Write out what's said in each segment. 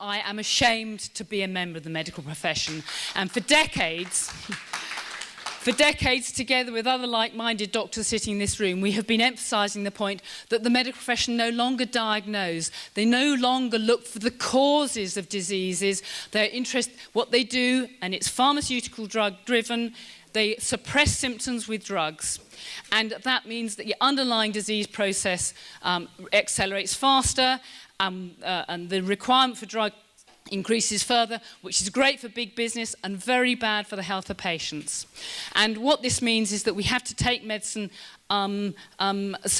I am ashamed to be a member of the medical profession. And for decades, together with other like-minded doctors sitting in this room, we have been emphasising the point that the medical profession no longer diagnose. They no longer look for the causes of diseases. They're interested what they do, and it's pharmaceutical drug-driven. They suppress symptoms with drugs. And that means that your underlying disease process accelerates faster, and the requirement for drug increases further, which is great for big business and very bad for the health of patients. And what this means is that we have to take medicine so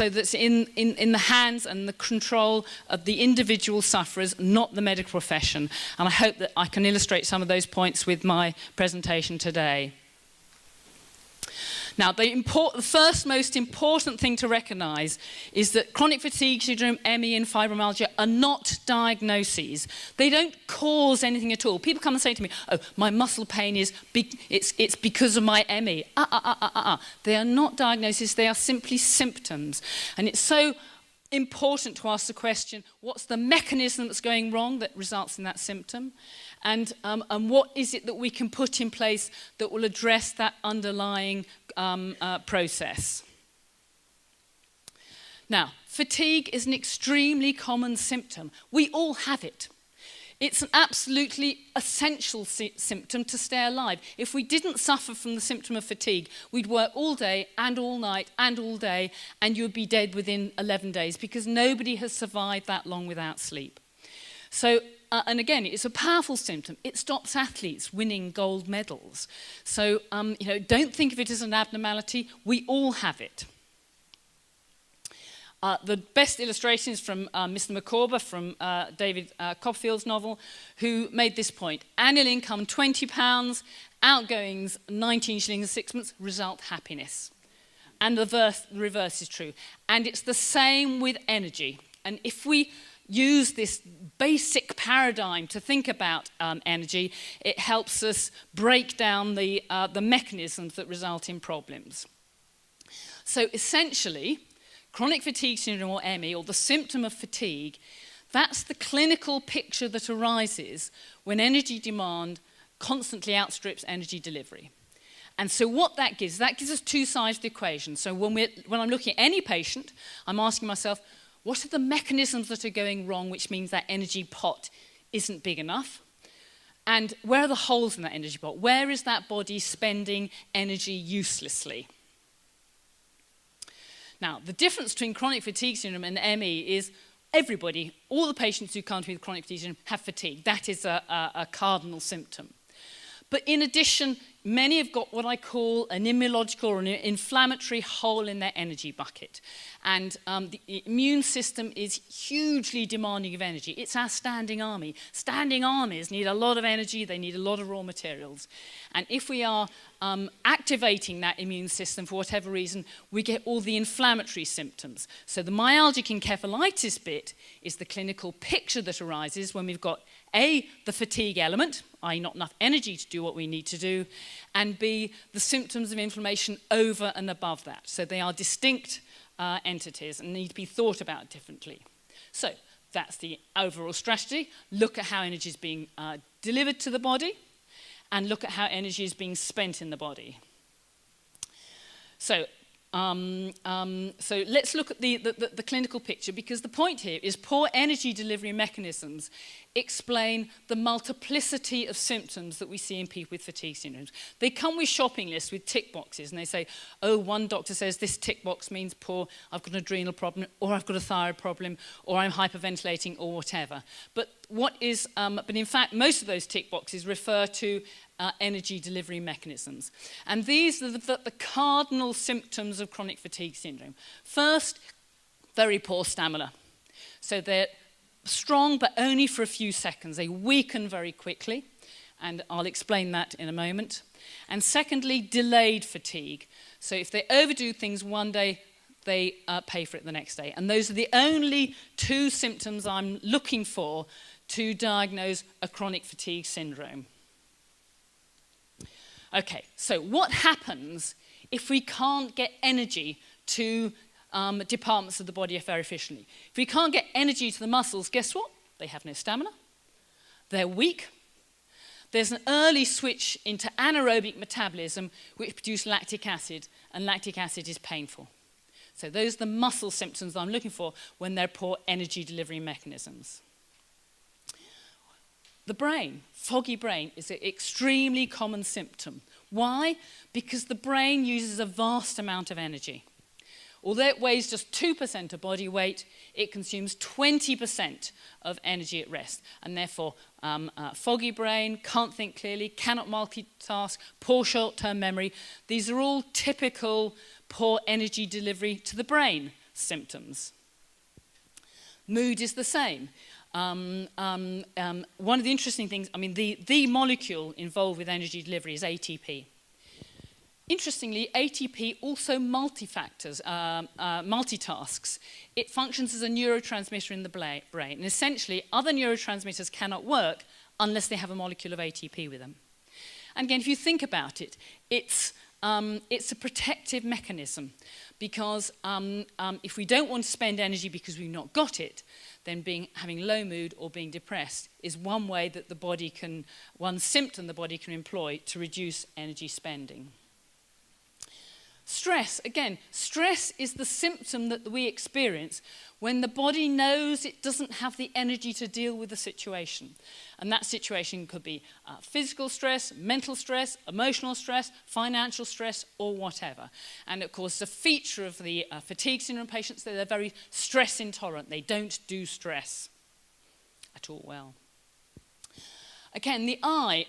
that's in the hands and the control of the individual sufferers, not the medical profession. And I hope that I can illustrate some of those points with my presentation today. Now, the first most important thing to recognise is that chronic fatigue syndrome, ME and fibromyalgia are not diagnoses. They don't cause anything at all. People come and say to me, oh, my muscle pain is it's because of my ME. They are not diagnoses, they are simply symptoms. And it's so important to ask the question, what's the mechanism that's going wrong that results in that symptom? And what is it that we can put in place that will address that underlying process? Now, fatigue is an extremely common symptom. We all have it. It's an absolutely essential symptom to stay alive. If we didn't suffer from the symptom of fatigue, we'd work all day and all night and all day, and you'd be dead within 11 days because nobody has survived that long without sleep. So, and again, it's a powerful symptom. It stops athletes winning gold medals. So, don't think of it as an abnormality. We all have it. The best illustration is from Mr. McCorber from David Copperfield's novel, who made this point. Annual income, £20, outgoings, 19 shillings 6 months, result happiness. And the reverse is true. And it's the same with energy. And if we use this basic paradigm to think about energy, it helps us break down the mechanisms that result in problems. So essentially, chronic fatigue syndrome, or ME, or the symptom of fatigue, that's the clinical picture that arises when energy demand constantly outstrips energy delivery. And so what that gives us two sides of the equation. So when I'm looking at any patient, I'm asking myself, what are the mechanisms that are going wrong, which means that energy pot isn't big enough? And where are the holes in that energy pot? Where is that body spending energy uselessly? Now, the difference between chronic fatigue syndrome and ME is everybody, all the patients who come to me with chronic fatigue syndrome have fatigue. That is a cardinal symptom. But in addition, many have got what I call an immunological or an inflammatory hole in their energy bucket. And the immune system is hugely demanding of energy. It's our standing army. Standing armies need a lot of energy. They need a lot of raw materials. And if we are activating that immune system for whatever reason, we get all the inflammatory symptoms. So the myalgic encephalitis bit is the clinical picture that arises when we've got A, the fatigue element, i.e. not enough energy to do what we need to do, and B, the symptoms of inflammation over and above that. So they are distinct entities and need to be thought about differently. So that's the overall strategy. Look at how energy is being delivered to the body, and look at how energy is being spent in the body. So let's look at the clinical picture, because the point here is poor energy delivery mechanisms explain the multiplicity of symptoms that we see in people with fatigue syndromes. They come with shopping lists with tick boxes, and they say, oh, one doctor says this tick box means poor, I've got an adrenal problem, or I've got a thyroid problem, or I'm hyperventilating, or whatever. But in fact, most of those tick boxes refer to energy delivery mechanisms. And these are the cardinal symptoms of chronic fatigue syndrome. First, very poor stamina. So they're strong, but only for a few seconds. They weaken very quickly, and I'll explain that in a moment. And secondly, delayed fatigue. So if they overdo things one day, they pay for it the next day. And those are the only two symptoms I'm looking for to diagnose a chronic fatigue syndrome. Okay, so what happens if we can't get energy to departments of the body very efficiently? If we can't get energy to the muscles, guess what? They have no stamina. They're weak. There's an early switch into anaerobic metabolism which produces lactic acid, and lactic acid is painful. So those are the muscle symptoms that I'm looking for when there are poor energy delivery mechanisms. The brain, foggy brain, is an extremely common symptom. Why? Because the brain uses a vast amount of energy. Although it weighs just 2% of body weight, it consumes 20% of energy at rest. And therefore, foggy brain, can't think clearly, cannot multitask, poor short-term memory. These are all typical poor energy delivery to the brain symptoms. Mood is the same. One of the interesting things, the molecule involved with energy delivery is ATP. Interestingly, ATP also multitasks. It functions as a neurotransmitter in the brain. And essentially, other neurotransmitters cannot work unless they have a molecule of ATP with them. And again, if you think about it, it's a protective mechanism. Because if we don't want to spend energy because we've not got it, then having low mood or being depressed is one way that one symptom the body can employ to reduce energy spending. Stress, again, stress is the symptom that we experience when the body knows it doesn't have the energy to deal with the situation. And that situation could be physical stress, mental stress, emotional stress, financial stress, or whatever. And of course, a feature of the fatigue syndrome patients, they're very stress intolerant. They don't do stress at all well. Again, the eye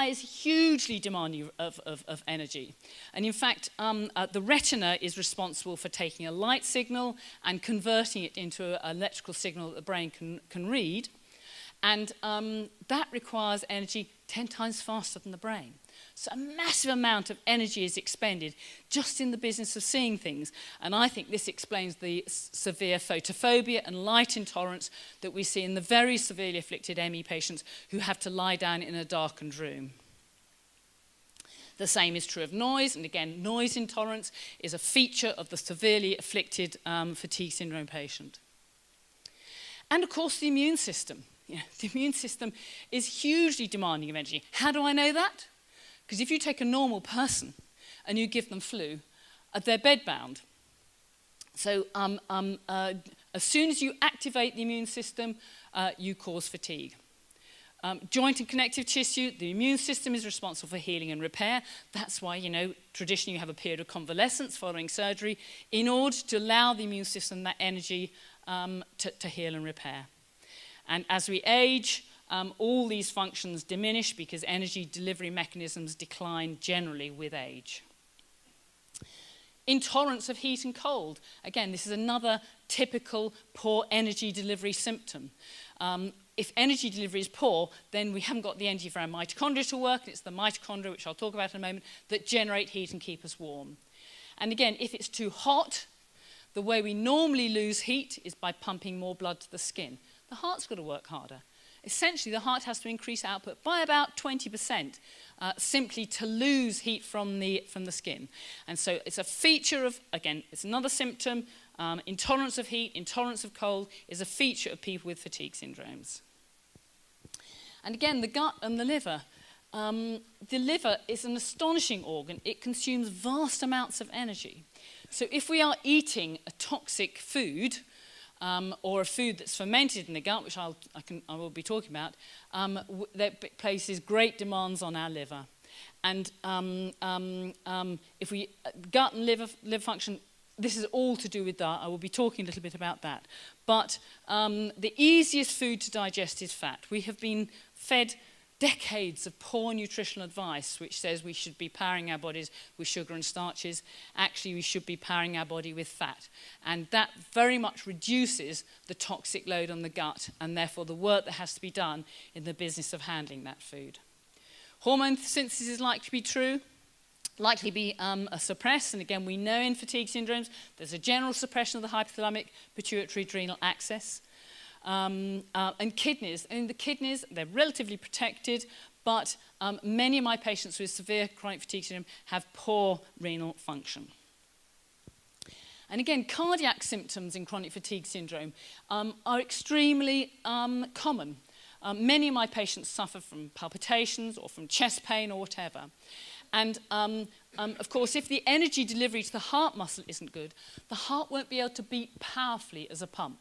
is hugely demanding of energy. And in fact, the retina is responsible for taking a light signal and converting it into an electrical signal that the brain can read. And that requires energy 10 times faster than the brain. So a massive amount of energy is expended just in the business of seeing things. And I think this explains the severe photophobia and light intolerance that we see in the very severely afflicted ME patients who have to lie down in a darkened room. The same is true of noise. And again, noise intolerance is a feature of the severely afflicted fatigue syndrome patient. And of course, the immune system. The immune system is hugely demanding of energy. How do I know that? Because if you take a normal person and you give them flu, they're bedbound. So as soon as you activate the immune system, you cause fatigue. Joint and connective tissue, the immune system is responsible for healing and repair. That's why, traditionally you have a period of convalescence following surgery in order to allow the immune system that energy to heal and repair. And as we age, all these functions diminish because energy delivery mechanisms decline generally with age. Intolerance of heat and cold. Again, this is another typical poor energy delivery symptom. If energy delivery is poor, then we haven't got the energy for our mitochondria to work, and it's the mitochondria, which I'll talk about in a moment, that generate heat and keep us warm. And again, if it's too hot, the way we normally lose heat is by pumping more blood to the skin. The heart's got to work harder. Essentially, the heart has to increase output by about 20% simply to lose heat from the skin. And so it's a feature of, again, it's another symptom. Intolerance of heat, intolerance of cold is a feature of people with fatigue syndromes. And again, the gut and the liver. The liver is an astonishing organ. It consumes vast amounts of energy. So if we are eating a toxic food, or a food that's fermented in the gut, which I will be talking about, that places great demands on our liver. And if we gut and liver function, this is all to do with that. I will be talking a little bit about that. But the easiest food to digest is fat. We have been fed decades of poor nutritional advice which says we should be powering our bodies with sugar and starches. Actually, we should be powering our body with fat. And that very much reduces the toxic load on the gut and therefore the work that has to be done in the business of handling that food. Hormone synthesis is likely to be suppressed. And again, we know in fatigue syndromes there's a general suppression of the hypothalamic pituitary adrenal axis. And kidneys. And the kidneys, they're relatively protected, but many of my patients with severe chronic fatigue syndrome have poor renal function. And again, cardiac symptoms in chronic fatigue syndrome are extremely common. many of my patients suffer from palpitations or from chest pain or whatever. And of course, if the energy delivery to the heart muscle isn't good, the heart won't be able to beat powerfully as a pump.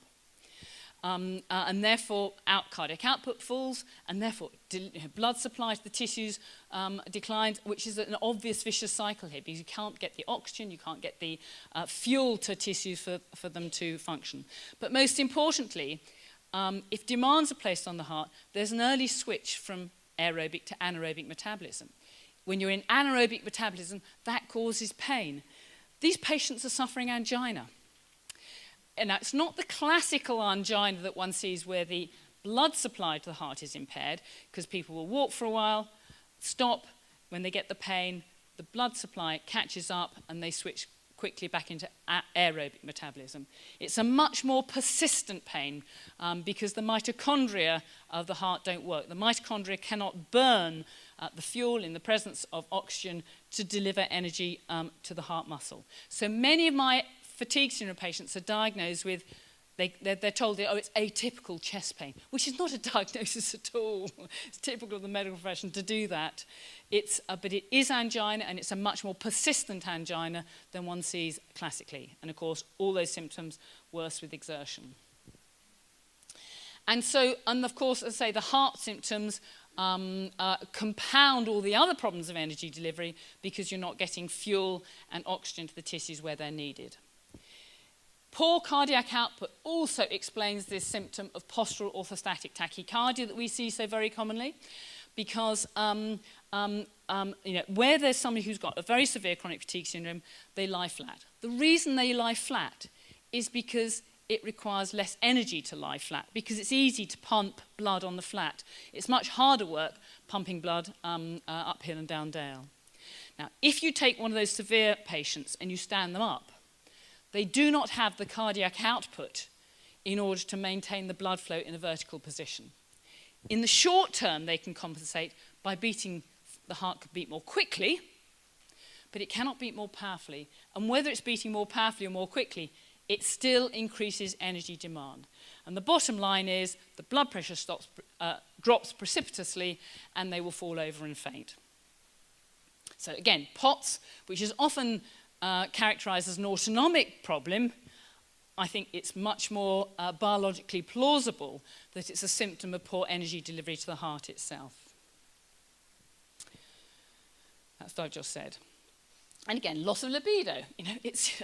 And therefore, cardiac output falls, and therefore blood supply to the tissues declines, which is an obvious vicious cycle here, because you can't get the oxygen, you can't get the fuel to tissues for them to function. But most importantly, if demands are placed on the heart, there's an early switch from aerobic to anaerobic metabolism. When you're in anaerobic metabolism, that causes pain. These patients are suffering angina. And it's not the classical angina that one sees where the blood supply to the heart is impaired, because people will walk for a while, stop, when they get the pain, the blood supply catches up and they switch quickly back into aerobic metabolism. It's a much more persistent pain because the mitochondria of the heart don't work. The mitochondria cannot burn the fuel in the presence of oxygen to deliver energy to the heart muscle. So many of my fatigue syndrome patients are diagnosed with, they're told, oh, it's atypical chest pain, which is not a diagnosis at all. It's typical of the medical profession to do that. But it is angina, and it's a much more persistent angina than one sees classically. And of course, all those symptoms worse with exertion. And so, and of course, as I say, the heart symptoms compound all the other problems of energy delivery because you're not getting fuel and oxygen to the tissues where they're needed. Poor cardiac output also explains this symptom of postural orthostatic tachycardia that we see so very commonly, because where there's somebody who's got a very severe chronic fatigue syndrome, they lie flat. The reason they lie flat is because it requires less energy to lie flat, because it's easy to pump blood on the flat. It's much harder work pumping blood uphill and down dale. Now, if you take one of those severe patients and you stand them up, they do not have the cardiac output in order to maintain the blood flow in a vertical position. In the short term, they can compensate by the heart could beat more quickly, but it cannot beat more powerfully. And whether it's beating more powerfully or more quickly, it still increases energy demand. And the bottom line is the blood pressure drops precipitously, and they will fall over and faint. So again, POTS, which is often characterized as an autonomic problem, I think it's much more biologically plausible that it's a symptom of poor energy delivery to the heart itself. That's what I've just said. And again, loss of libido. It's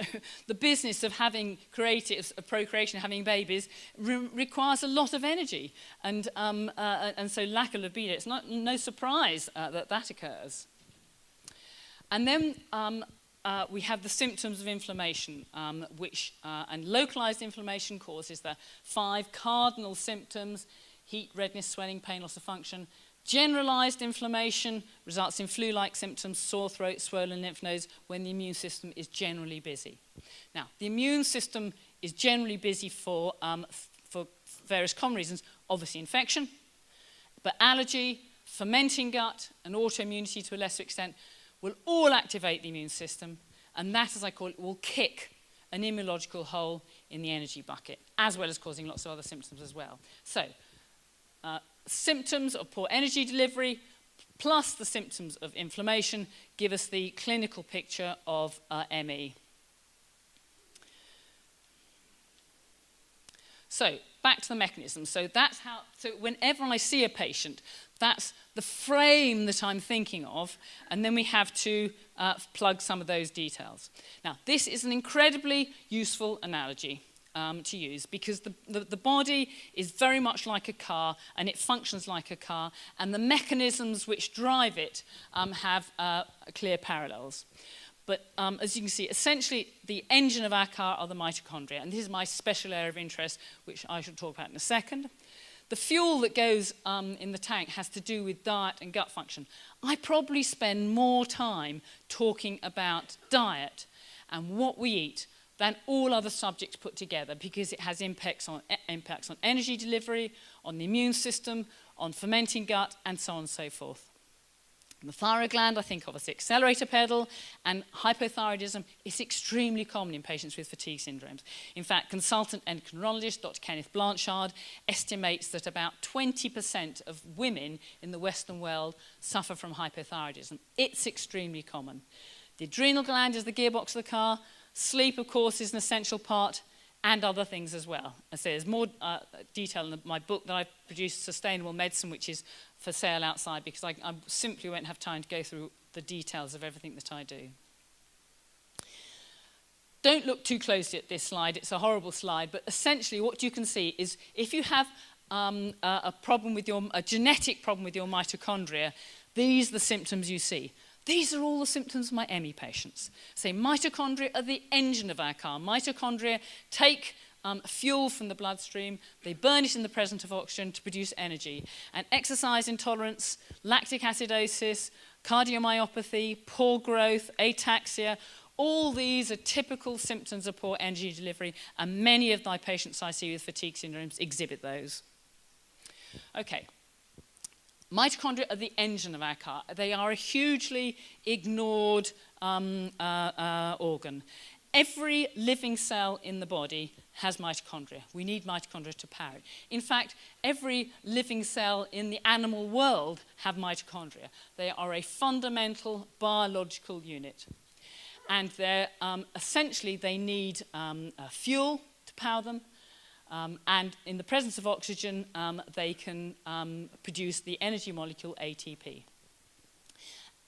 the business of having procreation, having babies, requires a lot of energy, and so lack of libido. It's no surprise that occurs. And then we have the symptoms of inflammation, and localized inflammation causes the 5 cardinal symptoms: heat, redness, swelling, pain, loss of function. Generalized inflammation results in flu-like symptoms, sore throat, swollen lymph nodes, when the immune system is generally busy. Now, the immune system is generally busy for various common reasons, obviously infection, but allergy, fermenting gut, and autoimmunity to a lesser extent will all activate the immune system, and that, as I call it, will kick an immunological hole in the energy bucket, as well as causing lots of other symptoms as well. So, symptoms of poor energy delivery plus the symptoms of inflammation give us the clinical picture of ME. So, back to the mechanism. So whenever I see a patient, that's the frame that I'm thinking of, and then we have to plug some of those details. Now, this is an incredibly useful analogy to use, because the body is very much like a car, and it functions like a car, and the mechanisms which drive it have clear parallels. But as you can see, essentially the engine of our car are the mitochondria, and this is my special area of interest, which I shall talk about in a second. The fuel that goes in the tank has to do with diet and gut function. I probably spend more time talking about diet and what we eat than all other subjects put together, because it has impacts on energy delivery, on the immune system, on fermenting gut, and so on and so forth. The thyroid gland, I think of as the accelerator pedal, and hypothyroidism is extremely common in patients with fatigue syndromes. In fact, consultant endocrinologist Dr. Kenneth Blanchard estimates that about 20% of women in the Western world suffer from hypothyroidism. It's extremely common. The adrenal gland is the gearbox of the car. Sleep, of course, is an essential part, and other things as well. I say there's more detail in my book that I've produced, Sustainable Medicine, which is for sale outside, because I simply won't have time to go through the details of everything that I do. Don't look too closely at this slide. It's a horrible slide, but essentially what you can see is if you have a genetic problem with your mitochondria, these are the symptoms you see. These are all the symptoms of my ME patients. Say, mitochondria are the engine of our car. Mitochondria take fuel from the bloodstream, they burn it in the presence of oxygen to produce energy. And exercise intolerance, lactic acidosis, cardiomyopathy, poor growth, ataxia, all these are typical symptoms of poor energy delivery, and many of my patients I see with fatigue syndromes exhibit those. Okay. Mitochondria are the engine of our car. They are a hugely ignored organ. Every living cell in the body has mitochondria. We need mitochondria to power it. In fact, every living cell in the animal world have mitochondria. They are a fundamental biological unit. And they're, essentially, they need fuel to power them. And in the presence of oxygen, they can produce the energy molecule ATP.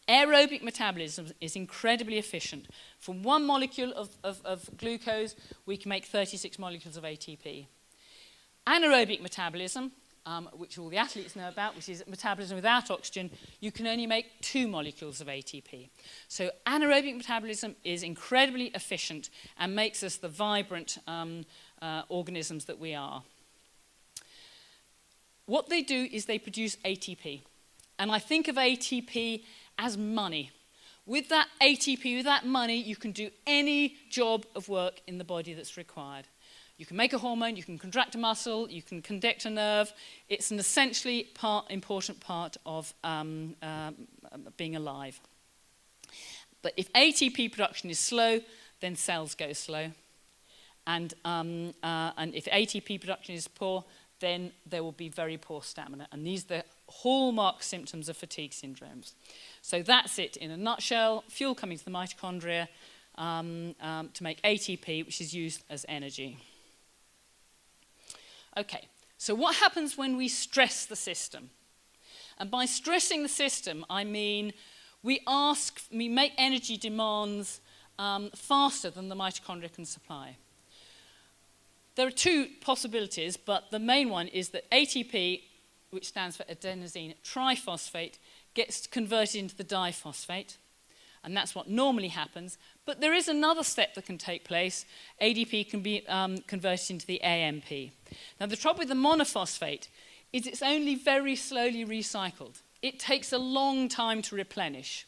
Aerobic metabolism is incredibly efficient. From one molecule of glucose, we can make 36 molecules of ATP. Anaerobic metabolism, which all the athletes know about, which is metabolism without oxygen, you can only make 2 molecules of ATP. So anaerobic metabolism is incredibly efficient and makes us the vibrant organisms that we are. What they do is they produce ATP. And I think of ATP as money. With that ATP, with that money, you can do any job of work in the body that's required. You can make a hormone, you can contract a muscle, you can conduct a nerve. It's an essentially important part of being alive. But if ATP production is slow, then cells go slow. And if ATP production is poor, then there will be very poor stamina. And these are the hallmark symptoms of fatigue syndromes. So that's it in a nutshell. Fuel coming to the mitochondria to make ATP, which is used as energy. Okay, so what happens when we stress the system? And by stressing the system, I mean we make energy demands faster than the mitochondria can supply. There are 2 possibilities, but the main one is that ATP, which stands for adenosine triphosphate, gets converted into the diphosphate, and that's what normally happens. But there is another step that can take place. ADP can be converted into the AMP. Now, the trouble with the monophosphate is it's only very slowly recycled. It takes a long time to replenish.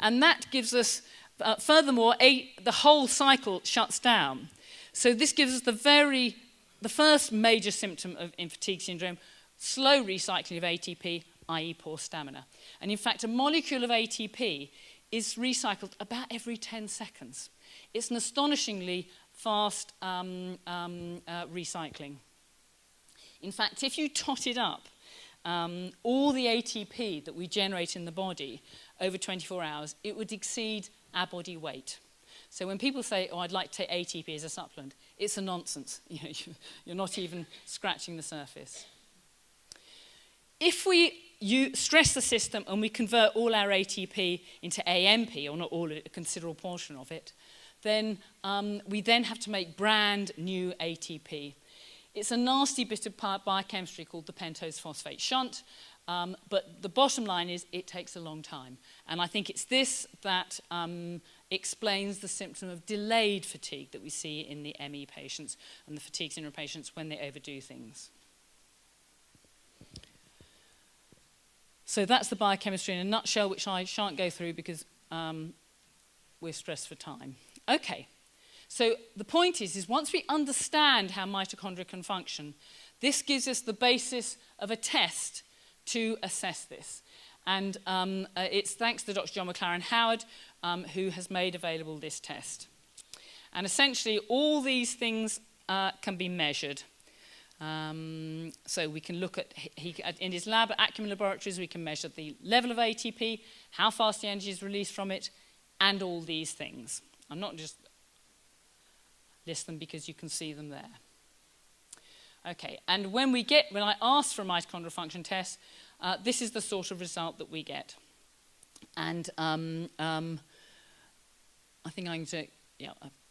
And that gives us, furthermore, the whole cycle shuts down. So this gives us the first major symptom in fatigue syndrome, slow recycling of ATP, i.e. poor stamina. And in fact, a molecule of ATP is recycled about every 10 seconds. It's an astonishingly fast recycling. In fact, if you tot it up, all the ATP that we generate in the body over 24 hours, it would exceed our body weight. So when people say, oh, I'd like to take ATP as a supplement, it's a nonsense. You're not even scratching the surface. If we stress the system and we convert all our ATP into AMP, or not all, a considerable portion of it, then we then have to make brand new ATP. It's a nasty bit of biochemistry called the pentose phosphate shunt, but the bottom line is it takes a long time. And I think it's this that explains the symptom of delayed fatigue that we see in the ME patients and the fatigue syndrome patients when they overdo things. So that's the biochemistry in a nutshell, which I shan't go through because we're stressed for time. Okay, so the point is once we understand how mitochondria can function, this gives us the basis of a test to assess this. And it's thanks to Dr. John McLaren Howard, who has made available this test. And essentially, all these things can be measured. So we can look at, in his lab at Acumen Laboratories, we can measure the level of ATP, how fast the energy is released from it, and all these things. I'm not just list them because you can see them there. Okay, and when I ask for a mitochondrial function test, this is the sort of result that we get. And I think I'm going to,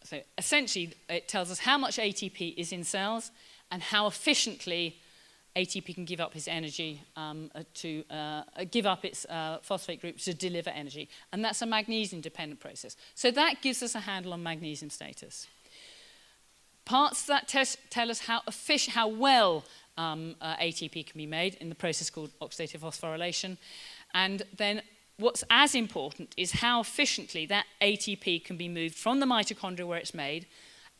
so essentially it tells us how much ATP is in cells and how efficiently ATP can give up its energy to give up its phosphate group to deliver energy. And that's a magnesium-dependent process. So that gives us a handle on magnesium status. Parts of that test tell us how well ATP can be made in the process called oxidative phosphorylation. And then what's as important is how efficiently that ATP can be moved from the mitochondria where it's made,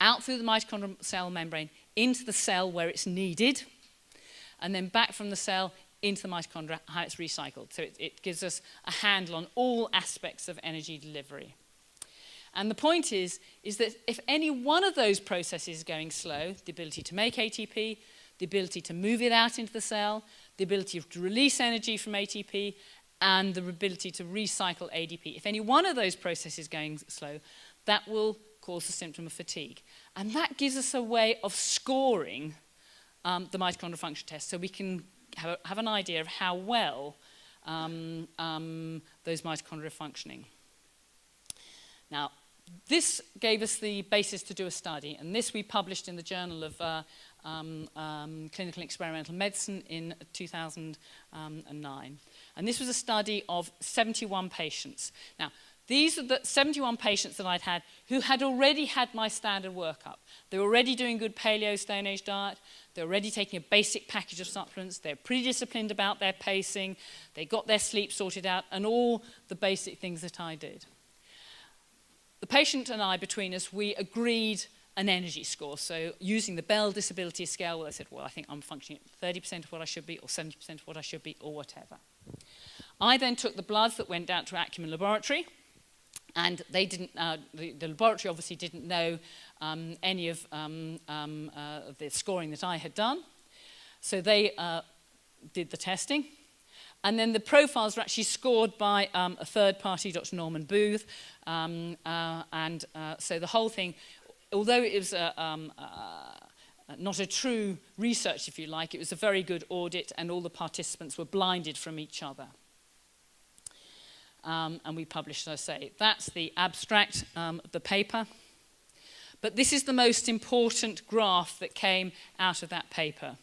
out through the mitochondrial cell membrane, into the cell where it's needed, and then back from the cell into the mitochondria, how it's recycled. So it gives us a handle on all aspects of energy delivery. And the point is that if any one of those processes is going slow, the ability to make ATP, the ability to move it out into the cell, the ability to release energy from ATP, and the ability to recycle ADP, if any one of those processes is going slow, that will cause a symptom of fatigue. And that gives us a way of scoring the mitochondrial function test, so we can have an idea of how well those mitochondria are functioning. Now, this gave us the basis to do a study, and this we published in the Journal of Clinical and Experimental Medicine in 2009. And this was a study of 71 patients. Now, these are the 71 patients that I'd had who had already had my standard workup. They were already doing good paleo Stone Age diet. They were already taking a basic package of supplements. They're pretty disciplined about their pacing. They got their sleep sorted out and all the basic things that I did. The patient and I, between us, we agreed an energy score. So using the Bell Disability Scale, well, I said, well, I think I'm functioning at 30% of what I should be, or 70% of what I should be, or whatever. I then took the bloods that went out to Acumen Laboratory, and they didn't, the laboratory obviously didn't know any of the scoring that I had done. So they did the testing. And then the profiles were actually scored by a third party, Dr. Norman Booth. So the whole thing, although it was not a true research, if you like, it was a very good audit, and all the participants were blinded from each other. And we published, as I say, that's the abstract of the paper. But this is the most important graph that came out of that paper.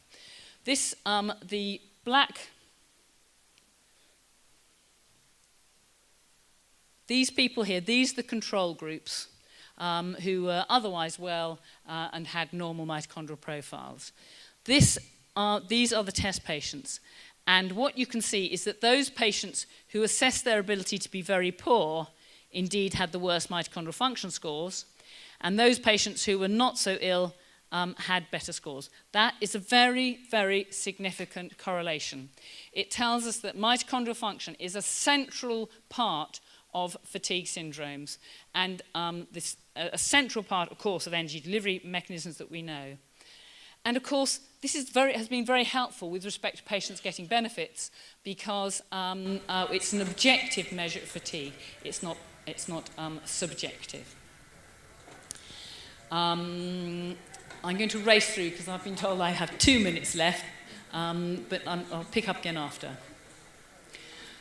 This, the black... These people here, these are the control groups who were otherwise well and had normal mitochondrial profiles. These are the test patients. And what you can see is that those patients who assessed their ability to be very poor indeed had the worst mitochondrial function scores. And those patients who were not so ill had better scores. That is a very, very significant correlation. It tells us that mitochondrial function is a central part of fatigue syndromes, and a central part, of course, of energy delivery mechanisms that we know. And of course, this has been very helpful with respect to patients getting benefits, because it's an objective measure of fatigue. It's not subjective. I'm going to race through because I've been told I have 2 minutes left, but I'll pick up again after.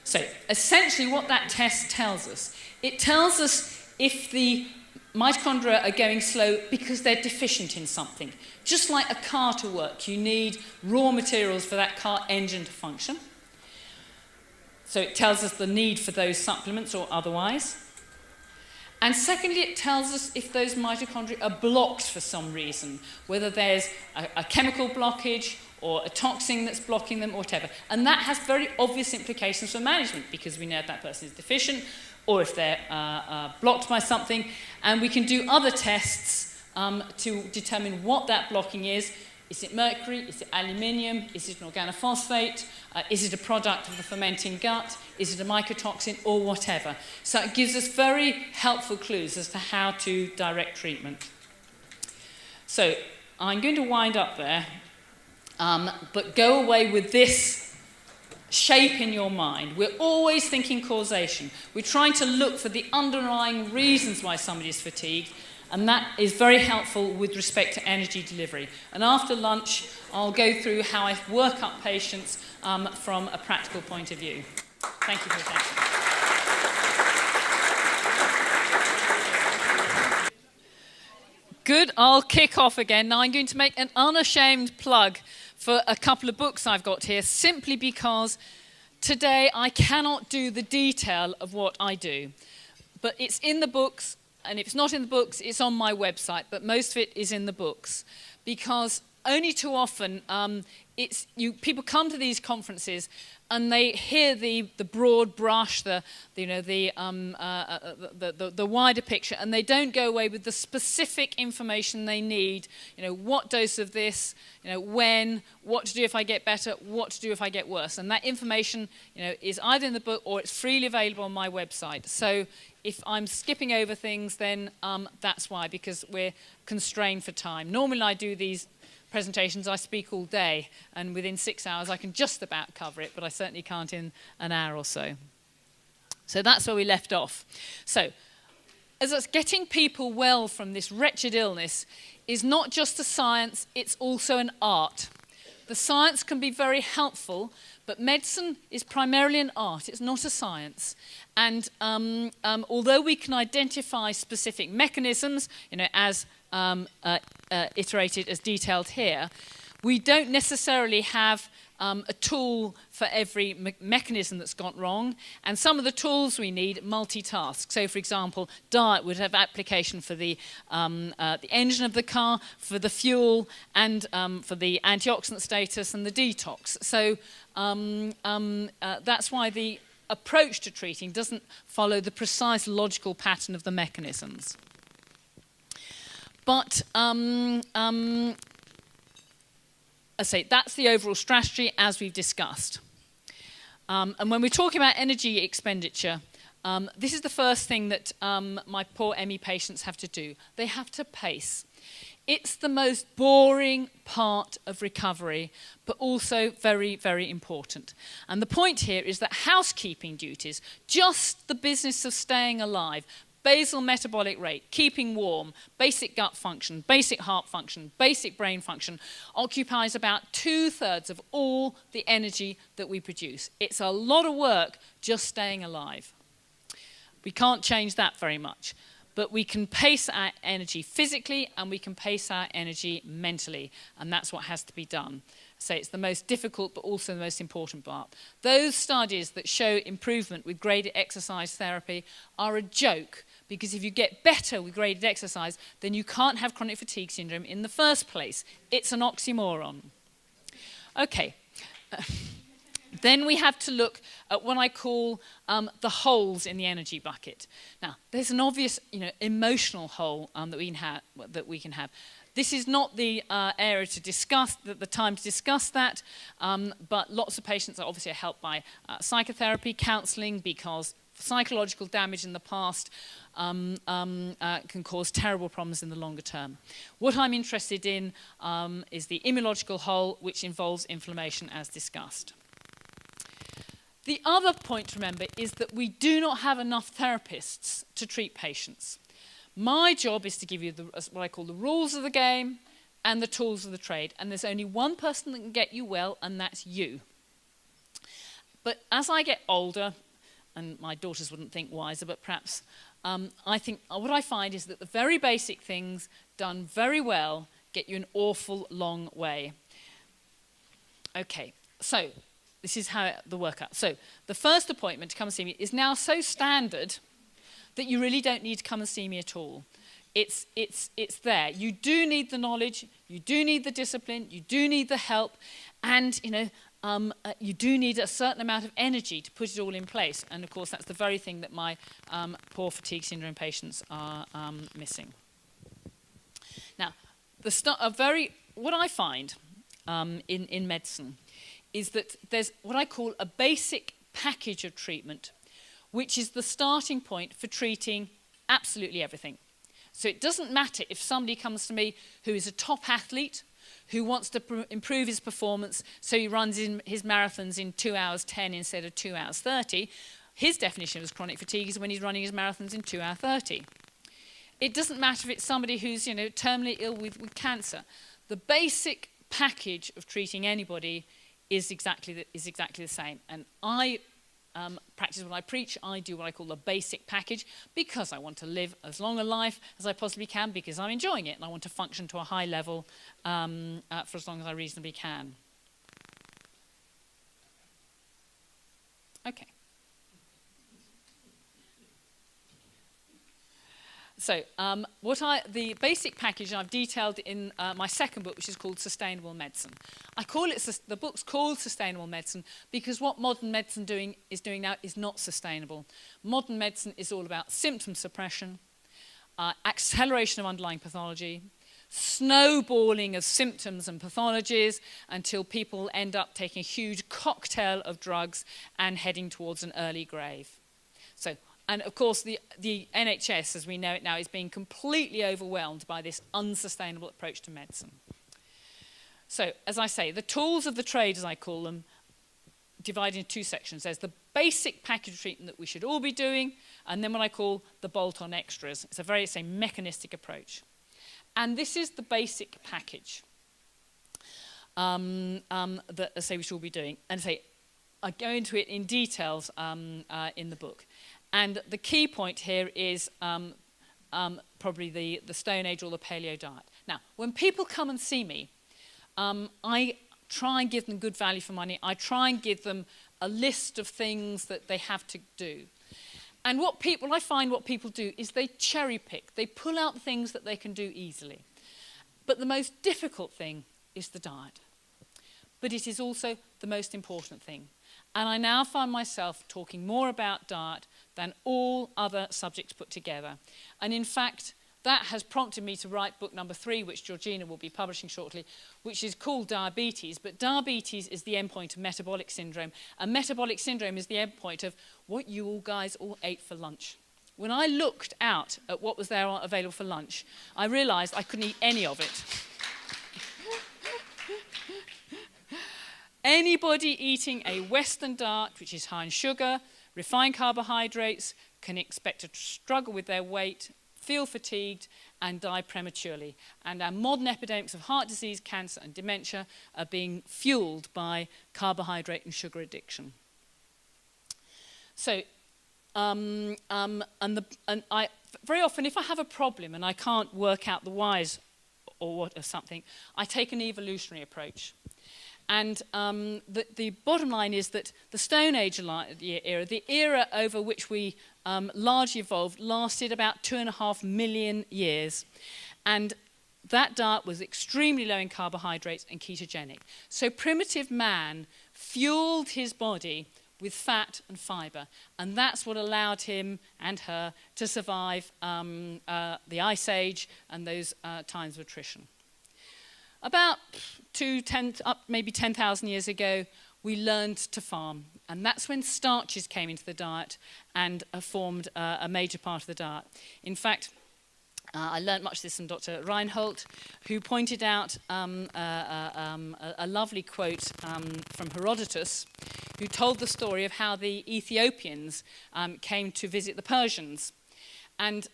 So essentially what that test tells us, it tells us if the mitochondria are going slow because they're deficient in something. Just like a car to work, you need raw materials for that car engine to function. So it tells us the need for those supplements or otherwise. And secondly, it tells us if those mitochondria are blocked for some reason, whether there's a chemical blockage or a toxin that's blocking them or whatever. And that has very obvious implications for management, because we know if that person is deficient or if they're blocked by something. And we can do other tests to determine what that blocking is. Is it mercury? Is it aluminium? Is it an organophosphate? Is it a product of the fermenting gut? Is it a mycotoxin or whatever? So it gives us very helpful clues as to how to direct treatment. So I'm going to wind up there, but go away with this shape in your mind. We're always thinking causation. We're trying to look for the underlying reasons why somebody is fatigued, and that is very helpful with respect to energy delivery. And after lunch, I'll go through how I work up patients from a practical point of view. Thank you for your attention. Good, I'll kick off again. Now I'm going to make an unashamed plug for a couple of books I've got here, simply because today I cannot do the detail of what I do. But it's in the books, and if it's not in the books, it's on my website, but most of it is in the books. Because only too often, people come to these conferences and they hear the broad brush, the wider picture, and they don't go away with the specific information they need. You know, what dose of this, when, what to do if I get better, what to do if I get worse. And that information, is either in the book or it's freely available on my website. So if I'm skipping over things, then that's why, because we're constrained for time. Normally I do these presentations, I speak all day, and within 6 hours I can just about cover it, but I certainly can't in an hour or so. So that's where we left off. So, as it's getting people well from this wretched illness is not just a science, it's also an art. The science can be very helpful, but medicine is primarily an art, it's not a science. And although we can identify specific mechanisms, as iterated, as detailed here, we don't necessarily have a tool for every mechanism that's gone wrong, and some of the tools we need multitask. So, for example, diet would have application for the engine of the car, for the fuel, and for the antioxidant status and the detox. So that's why the approach to treating doesn't follow the precise logical pattern of the mechanisms. But I say that's the overall strategy as we've discussed. And when we're talking about energy expenditure, this is the first thing that my poor ME patients have to do. They have to pace. It's the most boring part of recovery, but also very, very important. And the point here is that housekeeping duties, just the business of staying alive, basal metabolic rate, keeping warm, basic gut function, basic heart function, basic brain function, occupies about 2/3 of all the energy that we produce. It's a lot of work just staying alive. We can't change that very much, but we can pace our energy physically and we can pace our energy mentally, and that's what has to be done. So it's the most difficult but also the most important part. Those studies that show improvement with graded exercise therapy are a joke, because if you get better with graded exercise, then you can't have chronic fatigue syndrome in the first place. It's an oxymoron. Okay. Then we have to look at what I call the holes in the energy bucket. Now, there's an obvious, emotional hole that we can have. This is not the area to discuss, the time to discuss that, but lots of patients are obviously helped by psychotherapy, counselling, because psychological damage in the past can cause terrible problems in the longer term. What I'm interested in is the immunological hole, which involves inflammation, as discussed. The other point to remember is that we do not have enough therapists to treat patients. My job is to give you what I call the rules of the game and the tools of the trade, and there's only one person that can get you well, and that's you. But as I get older, and my daughters wouldn't think wiser, but perhaps I think what I find is that the very basic things done very well get you an awful long way. Okay, so this is how the workup. So the first appointment to come and see me is now so standard that you really don't need to come and see me at all. It's there. You do need the knowledge, you do need the discipline, you do need the help, and you do need a certain amount of energy to put it all in place. And of course, that's the very thing that my poor fatigue syndrome patients are missing. Now, a very what I find in medicine is that there's what I call a basic package of treatment, which is the starting point for treating absolutely everything. So it doesn't matter if somebody comes to me who is a top athlete, who wants to improve his performance, so he runs his marathons in 2 hours 10 instead of 2 hours 30. His definition of chronic fatigue is when he's running his marathons in 2 hours 30. It doesn't matter if it's somebody who's, you know, terminally ill with cancer. The basic package of treating anybody is exactly the same. And I practice what I preach. I do what I call the basic package because I want to live as long a life as I possibly can, because I'm enjoying it and I want to function to a high level for as long as I reasonably can. Okay. So the basic package I've detailed in my second book, which is called Sustainable Medicine. I call it, the book's called Sustainable Medicine because what modern medicine is doing now is not sustainable. Modern medicine is all about symptom suppression, acceleration of underlying pathology, snowballing of symptoms and pathologies until people end up taking a huge cocktail of drugs and heading towards an early grave. And of course, the NHS, as we know it now, is being completely overwhelmed by this unsustainable approach to medicine. So, as I say, the tools of the trade, as I call them, divide into two sections. There's the basic package of treatment that we should all be doing, and then what I call the bolt-on extras. It's a very, mechanistic approach. And this is the basic package that, I say, we should all be doing. And I go into it in details in the book. And the key point here is probably the Stone Age or the Paleo diet. Now, when people come and see me, I try and give them good value for money. I try and give them a list of things that they have to do. And I find what people do is they cherry pick. They pull out the things that they can do easily. But the most difficult thing is the diet. But it is also the most important thing. And I now find myself talking more about diet than all other subjects put together. And in fact, that has prompted me to write book number 3, which Georgina will be publishing shortly, which is called Diabetes. But diabetes is the endpoint of metabolic syndrome. And metabolic syndrome is the endpoint of what you all guys all ate for lunch. When I looked out at what was there available for lunch, I realized I couldn't eat any of it. Anybody eating a Western diet, which is high in sugar, refined carbohydrates, can expect to struggle with their weight, feel fatigued, and die prematurely. And our modern epidemics of heart disease, cancer, and dementia are being fueled by carbohydrate and sugar addiction. So, very often, if I have a problem and I can't work out the whys or something, I take an evolutionary approach. And the bottom line is that the Stone Age era, the era over which we largely evolved, lasted about 2.5 million years. And that diet was extremely low in carbohydrates and ketogenic. So primitive man fueled his body with fat and fibre. And that's what allowed him and her to survive the Ice Age and those times of attrition. About maybe 10,000 years ago, we learned to farm. And that's when starches came into the diet and formed a major part of the diet. In fact, I learned much of this from Dr. Reinhold, who pointed out a lovely quote from Herodotus, who told the story of how the Ethiopians came to visit the Persians. And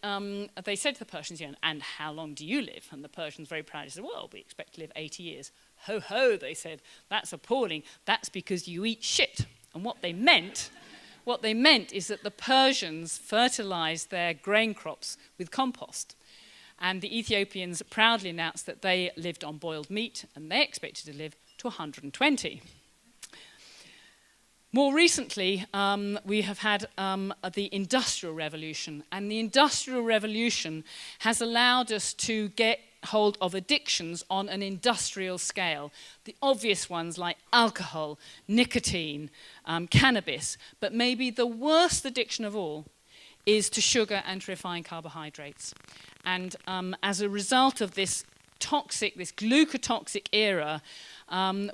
they said to the Persians, and how long do you live? And the Persians very proudly said, well, we expect to live 80 years. Ho, ho, they said, that's appalling. That's because you eat shit. And what they meant is that the Persians fertilized their grain crops with compost. And the Ethiopians proudly announced that they lived on boiled meat, and they expected to live to 120. More recently, we have had the Industrial Revolution, and the Industrial Revolution has allowed us to get hold of addictions on an industrial scale. The obvious ones like alcohol, nicotine, cannabis, but maybe the worst addiction of all is to sugar and to refined carbohydrates. And as a result of this toxic, this glucotoxic era,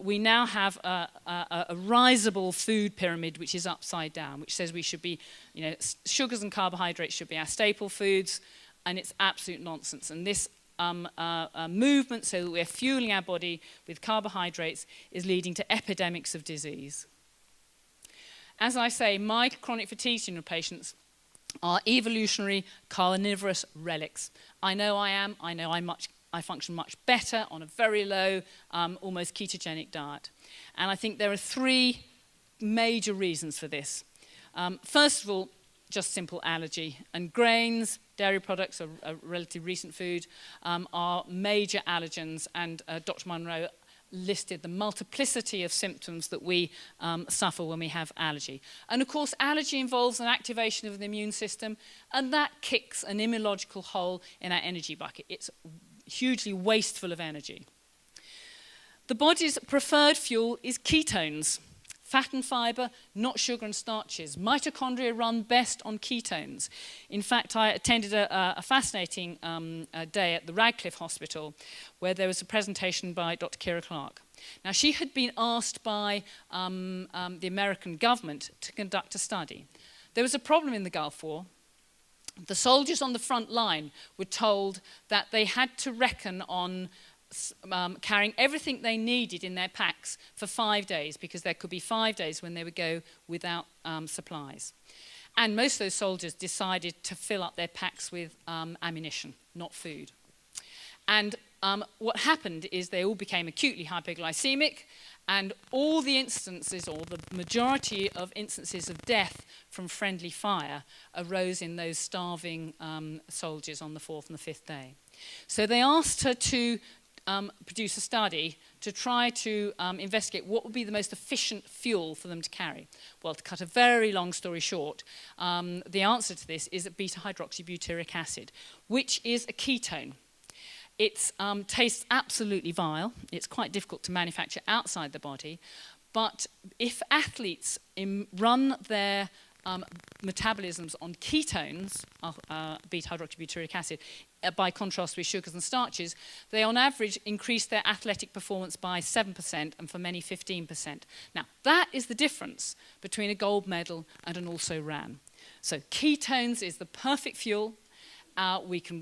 we now have a risible food pyramid which is upside down, which says we should be, sugars and carbohydrates should be our staple foods, and it's absolute nonsense. And this movement, so that we're fueling our body with carbohydrates, is leading to epidemics of disease. As I say, my chronic fatigue syndrome patients are evolutionary carnivorous relics. I know I am. I know I function much better on a very low, almost ketogenic diet. And I think there are three major reasons for this. First of all, just simple allergy. And grains, dairy products, a relatively recent food, are major allergens. And Dr. Monroe listed the multiplicity of symptoms that we suffer when we have allergy. And of course, allergy involves an activation of the immune system, and that kicks an immunological hole in our energy bucket. It's hugely wasteful of energy. The body's preferred fuel is ketones, fat and fiber, not sugar and starches. Mitochondria run best on ketones. In fact, I attended a fascinating day at the Radcliffe Hospital where there was a presentation by Dr. Kira Clark. Now, she had been asked by the American government to conduct a study. There was a problem in the Gulf War. The soldiers on the front line were told that they had to reckon on carrying everything they needed in their packs for 5 days, because there could be 5 days when they would go without supplies. And most of those soldiers decided to fill up their packs with ammunition, not food. And what happened is they all became acutely hypoglycemic, and all the instances, or the majority of instances of death from friendly fire, arose in those starving soldiers on the 4th and the 5th day. So they asked her to produce a study to try to investigate what would be the most efficient fuel for them to carry. Well, to cut a very long story short, the answer to this is beta-hydroxybutyric acid, which is a ketone. It tastes absolutely vile. It's quite difficult to manufacture outside the body. But if athletes run their metabolisms on ketones, beta-hydroxybutyric acid, by contrast with sugars and starches, they on average increase their athletic performance by 7% and for many 15%. Now, that is the difference between a gold medal and an also-ran. So ketones is the perfect fuel. We can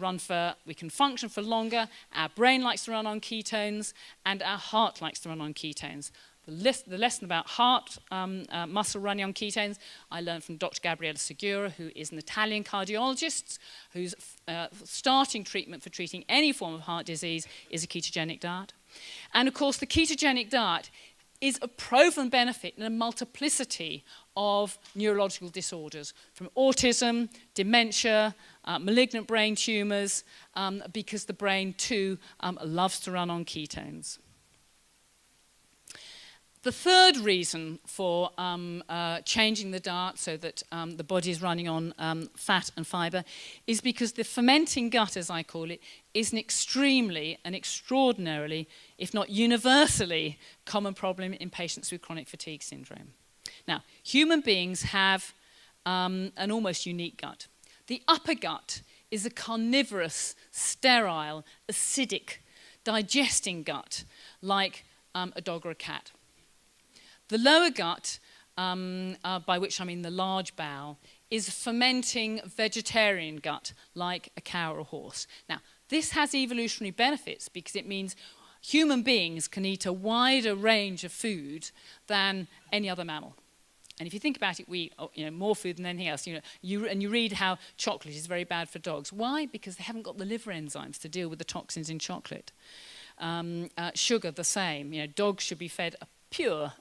function for longer. Our brain likes to run on ketones, and our heart likes to run on ketones. The lesson about heart muscle running on ketones, I learned from Dr. Gabriella Segura, who is an Italian cardiologist, whose starting treatment for treating any form of heart disease is a ketogenic diet. And of course, the ketogenic diet is a proven benefit in a multiplicity of neurological disorders, from autism, dementia, malignant brain tumours, because the brain too loves to run on ketones. The third reason for changing the diet so that the body is running on fat and fibre is because the fermenting gut, as I call it, is an extremely and extraordinarily, if not universally, common problem in patients with chronic fatigue syndrome. Now, human beings have an almost unique gut. The upper gut is a carnivorous, sterile, acidic, digesting gut, like a dog or a cat. The lower gut, by which I mean the large bowel, is a fermenting vegetarian gut, like a cow or a horse. Now, this has evolutionary benefits because it means human beings can eat a wider range of food than any other mammal. And if you think about it, we eat more food than anything else. You read how chocolate is very bad for dogs. Why? Because they haven't got the liver enzymes to deal with the toxins in chocolate. Sugar, the same. Dogs should be fed a pure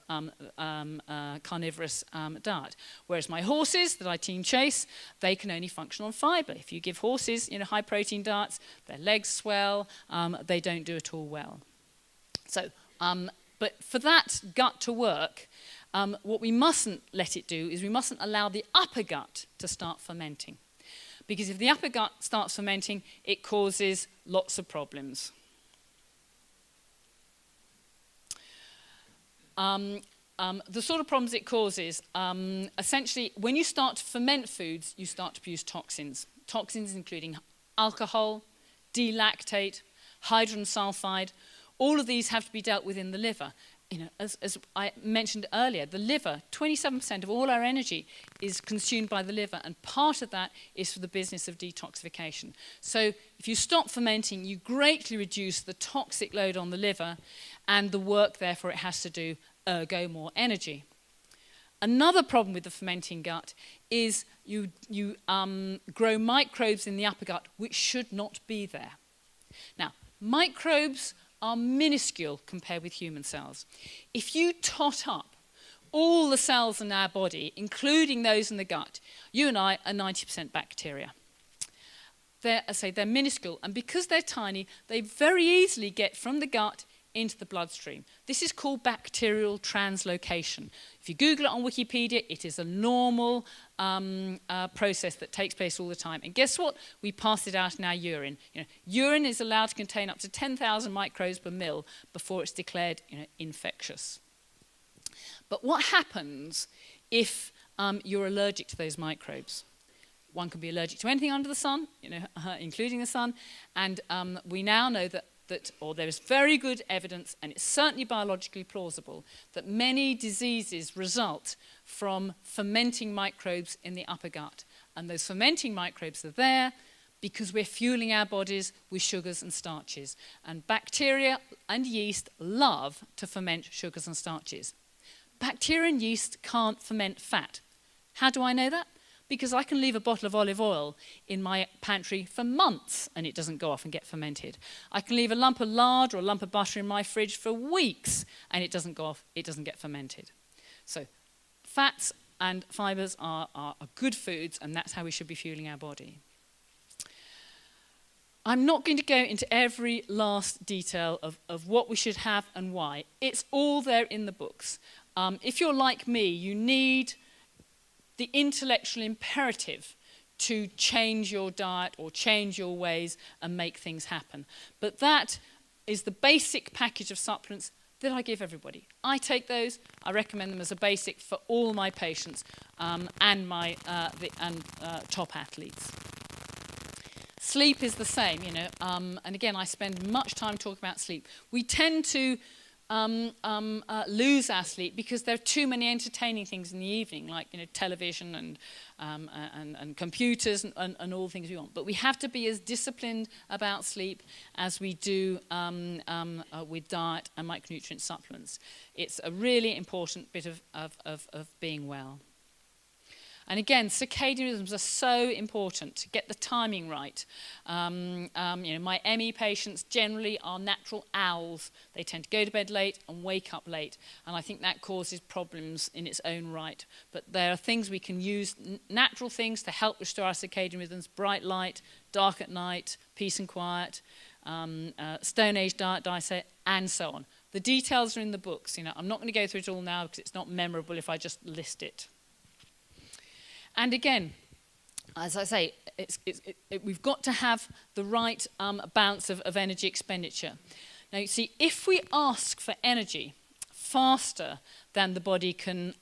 carnivorous diet. Whereas my horses that I team chase, they can only function on fibre. If you give horses high protein diets, their legs swell, they don't do it all well. So, but for that gut to work, what we mustn't let it do is we mustn't allow the upper gut to start fermenting. Because if the upper gut starts fermenting, it causes lots of problems. The sort of problems it causes, essentially, when you start to ferment foods, you start to produce toxins. Toxins including alcohol, D-lactate, hydrogen sulfide. All of these have to be dealt with in the liver. As I mentioned earlier, the liver, 27% of all our energy is consumed by the liver, and part of that is for the business of detoxification. So if you stop fermenting, you greatly reduce the toxic load on the liver and the work, therefore, it has to do, ergo more energy. Another problem with the fermenting gut is you grow microbes in the upper gut which should not be there. Now, microbes are minuscule compared with human cells. If you tot up all the cells in our body, including those in the gut, you and I are 90% bacteria. They're minuscule, and because they're tiny, they very easily get from the gut into the bloodstream. This is called bacterial translocation. If you Google it on Wikipedia, it is a normal process that takes place all the time. And guess what? We pass it out in our urine. Urine is allowed to contain up to 10,000 microbes per mil before it's declared infectious. But what happens if you're allergic to those microbes? One can be allergic to anything under the sun, including the sun, and we now know that there is very good evidence, and it's certainly biologically plausible, that many diseases result from fermenting microbes in the upper gut. And those fermenting microbes are there because we're fueling our bodies with sugars and starches. And bacteria and yeast love to ferment sugars and starches. Bacteria and yeast can't ferment fat. How do I know that? Because I can leave a bottle of olive oil in my pantry for months and it doesn't go off and get fermented. I can leave a lump of lard or a lump of butter in my fridge for weeks and it doesn't go off, it doesn't get fermented. So fats and fibres are good foods, and that's how we should be fueling our body. I'm not going to go into every last detail of what we should have and why. It's all there in the books. If you're like me, you need the intellectual imperative to change your diet or change your ways and make things happen. But that is the basic package of supplements that I give everybody. I take those, I recommend them as a basic for all my patients and my top athletes. Sleep is the same, and again, I spend much time talking about sleep. We tend to lose our sleep because there are too many entertaining things in the evening, like television and computers and all the things we want. But we have to be as disciplined about sleep as we do with diet and micronutrient supplements. It's a really important bit of being well. And again, circadian rhythms are so important to get the timing right. My ME patients generally are natural owls. They tend to go to bed late and wake up late. And I think that causes problems in its own right. But there are things we can use, natural things to help restore our circadian rhythms: bright light, dark at night, peace and quiet, Stone Age diet, and so on. The details are in the books. I'm not going to go through it all now because it's not memorable if I just list it. And again, as I say, we've got to have the right balance of energy expenditure. Now, you see, if we ask for energy faster than the body can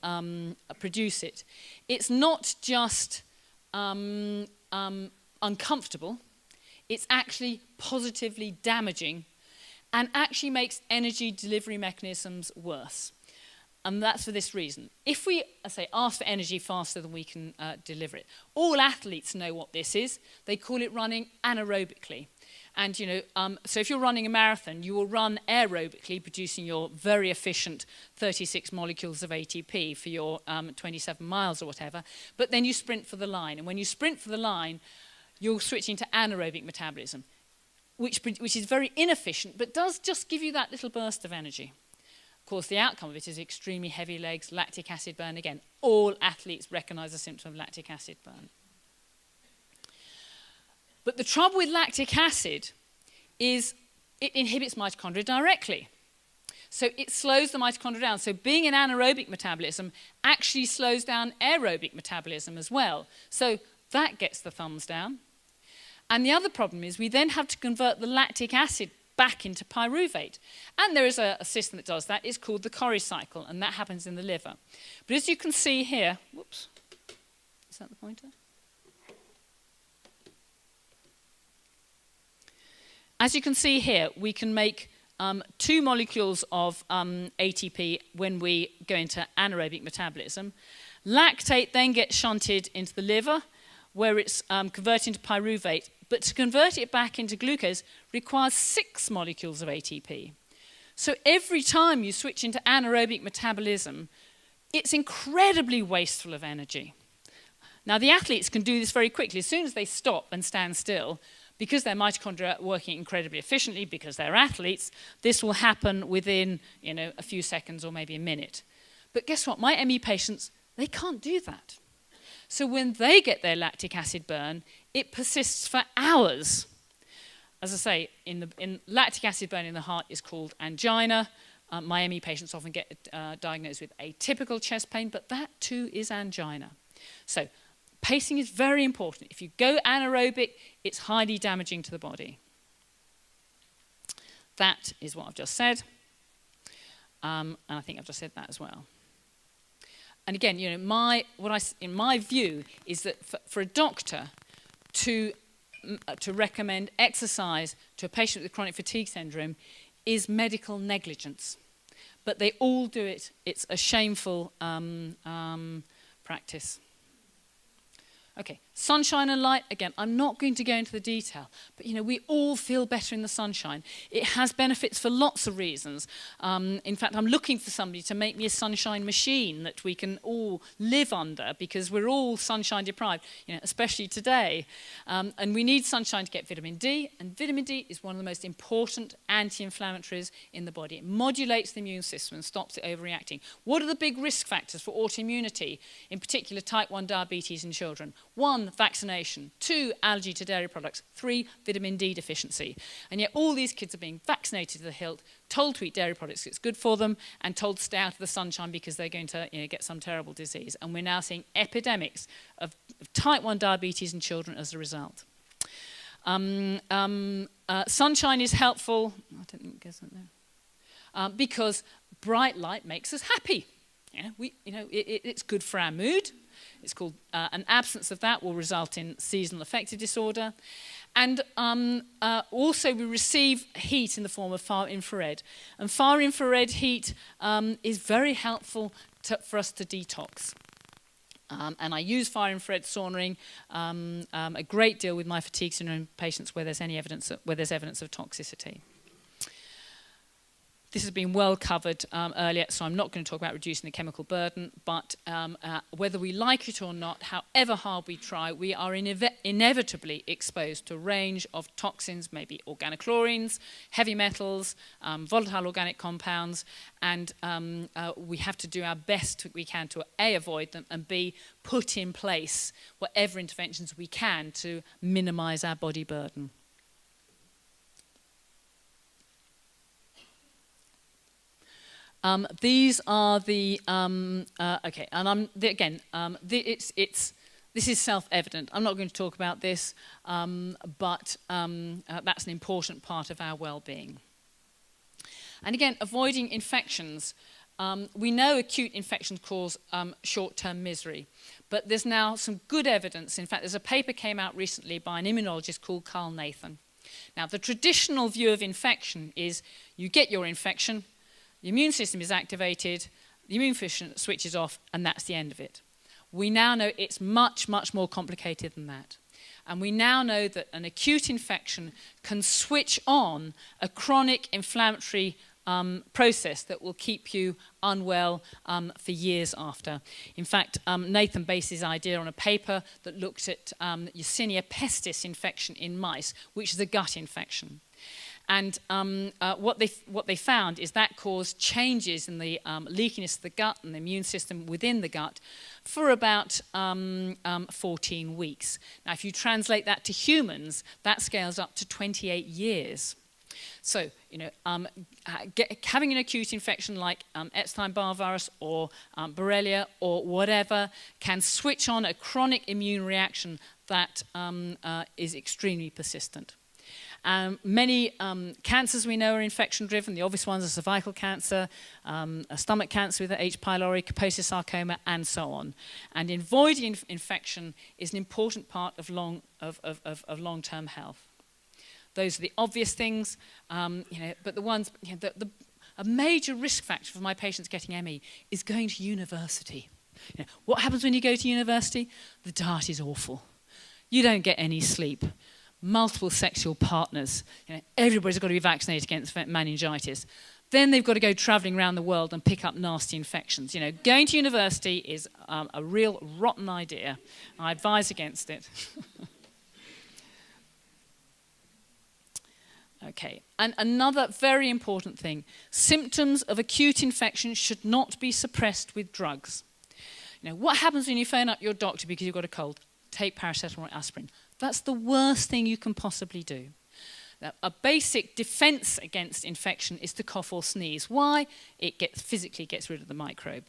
produce it, it's not just uncomfortable, it's actually positively damaging and actually makes energy delivery mechanisms worse. And that's for this reason. If we, ask for energy faster than we can deliver it, all athletes know what this is. They call it running anaerobically. And, so if you're running a marathon, you will run aerobically, producing your very efficient 36 molecules of ATP for your 27 miles or whatever. But then you sprint for the line. And when you sprint for the line, you're switching to anaerobic metabolism, which is very inefficient, but does just give you that little burst of energy. Of course, the outcome of it is extremely heavy legs, lactic acid burn. Again, all athletes recognize the symptom of lactic acid burn. But the trouble with lactic acid is it inhibits mitochondria directly. So it slows the mitochondria down. So being in anaerobic metabolism actually slows down aerobic metabolism as well. So that gets the thumbs down. And the other problem is we then have to convert the lactic acid back into pyruvate. And there is a system that does that. It's called the Cori cycle, and that happens in the liver. But as you can see here, whoops, is that the pointer? as you can see here, we can make 2 molecules of ATP when we go into anaerobic metabolism. Lactate then gets shunted into the liver, where it's converted into pyruvate. But to convert it back into glucose requires 6 molecules of ATP. So every time you switch into anaerobic metabolism, it's incredibly wasteful of energy. Now, the athletes can do this very quickly. As soon as they stop and stand still, because their mitochondria are working incredibly efficiently, because they're athletes, this will happen within, a few seconds or maybe a minute. But guess what? My ME patients, they can't do that. So when they get their lactic acid burn, it persists for hours. As I say, in lactic acid burn in the heart is called angina. My ME patients often get diagnosed with atypical chest pain, but that too is angina. So pacing is very important. If you go anaerobic, it's highly damaging to the body. That is what I've just said. And I think I've just said that as well. And again, in my view is that for a doctor to recommend exercise to a patient with chronic fatigue syndrome is medical negligence. But they all do it. It's a shameful practice. Okay, sunshine and light, again, I'm not going to go into the detail, but we all feel better in the sunshine. It has benefits for lots of reasons. In fact, I'm looking for somebody to make me a sunshine machine that we can all live under, because we're all sunshine deprived, especially today. And we need sunshine to get vitamin D, and vitamin D is one of the most important anti-inflammatories in the body. It modulates the immune system and stops it overreacting. What are the big risk factors for autoimmunity, in particular type 1 diabetes in children? 1, vaccination. 2, allergy to dairy products. 3, vitamin D deficiency. And yet all these kids are being vaccinated to the hilt, told to eat dairy products, it's good for them, and told to stay out of the sunshine because they're going to get some terrible disease. And we're now seeing epidemics of type 1 diabetes in children as a result. Sunshine is helpful. I don't think it goes on there. Because bright light makes us happy. It's good for our mood. It's called, an absence of that will result in seasonal affective disorder. And also we receive heat in the form of far infrared. And far infrared heat is very helpful for us to detox. And I use far infrared saunaing a great deal with my fatigue syndrome patients where there's evidence of toxicity. This has been well covered earlier, so I'm not going to talk about reducing the chemical burden, but whether we like it or not, however hard we try, we are inevitably exposed to a range of toxins, maybe organochlorines, heavy metals, volatile organic compounds, and we have to do our best we can to A, avoid them, and B, put in place whatever interventions we can to minimize our body burden. These are the okay, and this is self-evident. I'm not going to talk about this, but that's an important part of our well-being. And again, avoiding infections. We know acute infections cause short-term misery, but there's now some good evidence. In fact, there's a paper came out recently by an immunologist called Carl Nathan. Now, the traditional view of infection is you get your infection, the immune system is activated, the immune system switches off, and that's the end of it. We now know it's much, much more complicated than that. And we now know that an acute infection can switch on a chronic inflammatory process that will keep you unwell for years after. In fact, Nathan based his idea on a paper that looked at Yersinia pestis infection in mice, which is a gut infection. And what they found is that caused changes in the leakiness of the gut and the immune system within the gut for about 14 weeks. Now, if you translate that to humans, that scales up to 28 years. So, having an acute infection like Epstein-Barr virus or Borrelia or whatever can switch on a chronic immune reaction that is extremely persistent. Many cancers we know are infection-driven. The obvious ones are cervical cancer, stomach cancer with H. pylori, Kaposi sarcoma, and so on. And avoiding infection is an important part of long-term health. Those are the obvious things, but the ones, a major risk factor for my patients getting ME is going to university. What happens when you go to university? The diet is awful. You don't get any sleep. Multiple sexual partners. Everybody's got to be vaccinated against meningitis. Then they've got to go travelling around the world and pick up nasty infections. Going to university is a real rotten idea. I advise against it. Okay, and another very important thing, symptoms of acute infection should not be suppressed with drugs. What happens when you phone up your doctor because you've got a cold? Take paracetamol or aspirin. That's the worst thing you can possibly do. Now, a basic defense against infection is to cough or sneeze. Why? It physically gets rid of the microbe.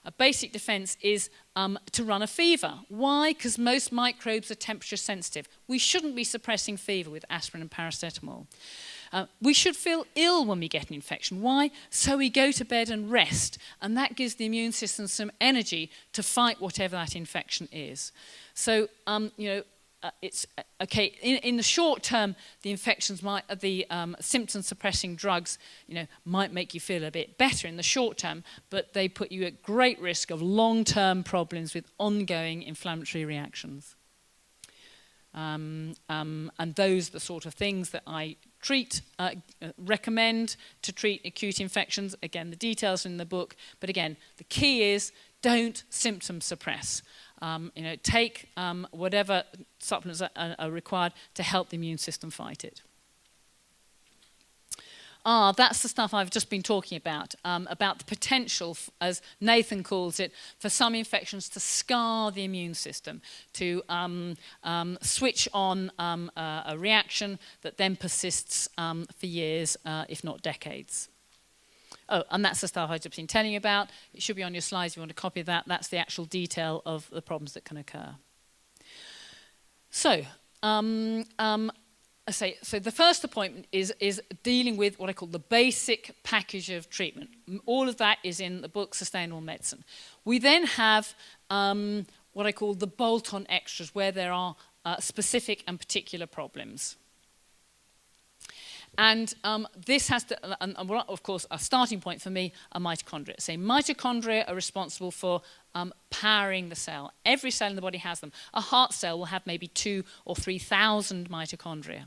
A basic defense is to run a fever. Why? Because most microbes are temperature sensitive. We shouldn't be suppressing fever with aspirin and paracetamol. We should feel ill when we get an infection. Why? So we go to bed and rest, and that gives the immune system some energy to fight whatever that infection is. So, it's okay. In the short term, the symptom-suppressing drugs, might make you feel a bit better in the short term, but they put you at great risk of long-term problems with ongoing inflammatory reactions. And those are the sort of things that I recommend to treat acute infections. Again, the details are in the book, but again, the key is don't symptom suppress. Take whatever supplements are required to help the immune system fight it. That's the stuff I've just been talking about the potential, as Nathan calls it, for some infections to scar the immune system, to switch on a reaction that then persists for years, if not decades. Oh, and that's the stuff I've just been telling you about. It should be on your slides if you want a copy of that. That's the actual detail of the problems that can occur. So, so the first appointment is dealing with what I call the basic package of treatment. All of that is in the book Sustainable Medicine. We then have what I call the bolt-on extras, where there are specific and particular problems. And this has to, and of course, a starting point for me are mitochondria. So mitochondria are responsible for powering the cell. Every cell in the body has them. A heart cell will have maybe 2,000 or 3,000 mitochondria.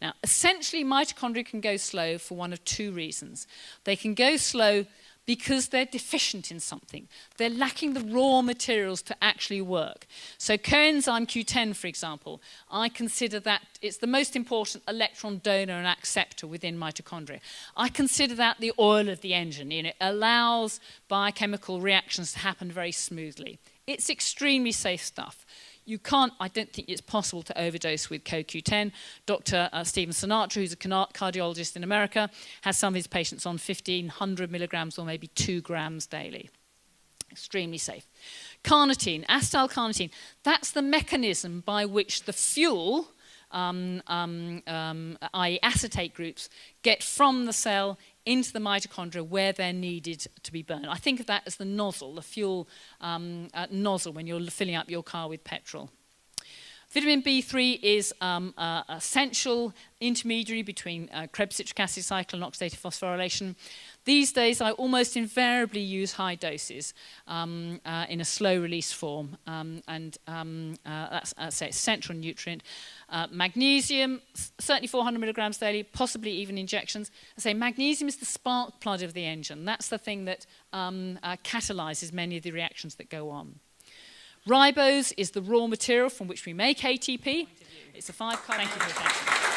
Now, essentially, mitochondria can go slow for one of two reasons. They can go slow because they're deficient in something. They're lacking the raw materials to actually work. So coenzyme Q10, for example, I consider that it's the most important electron donor and acceptor within mitochondria. I consider that the oil of the engine. It allows biochemical reactions to happen very smoothly. It's extremely safe stuff. I don't think it's possible to overdose with CoQ10. Dr. Stephen Sinatra, who's a cardiologist in America, has some of his patients on 1,500 milligrams or maybe 2 grams daily. Extremely safe. Carnitine, acetylcarnitine, that's the mechanism by which the fuel, i.e. acetate groups, get from the cell into the mitochondria where they're needed to be burned. I think of that as the nozzle, the fuel nozzle when you're filling up your car with petrol. Vitamin B3 is an essential intermediary between Krebs citric acid cycle and oxidative phosphorylation. These days, I almost invariably use high doses in a slow-release form, that's a central nutrient. Magnesium, certainly 400 milligrams daily, possibly even injections. I say magnesium is the spark plug of the engine. That's the thing that catalyzes many of the reactions that go on. Ribose is the raw material from which we make ATP. It's a 5-carbon. Thank you for your attention.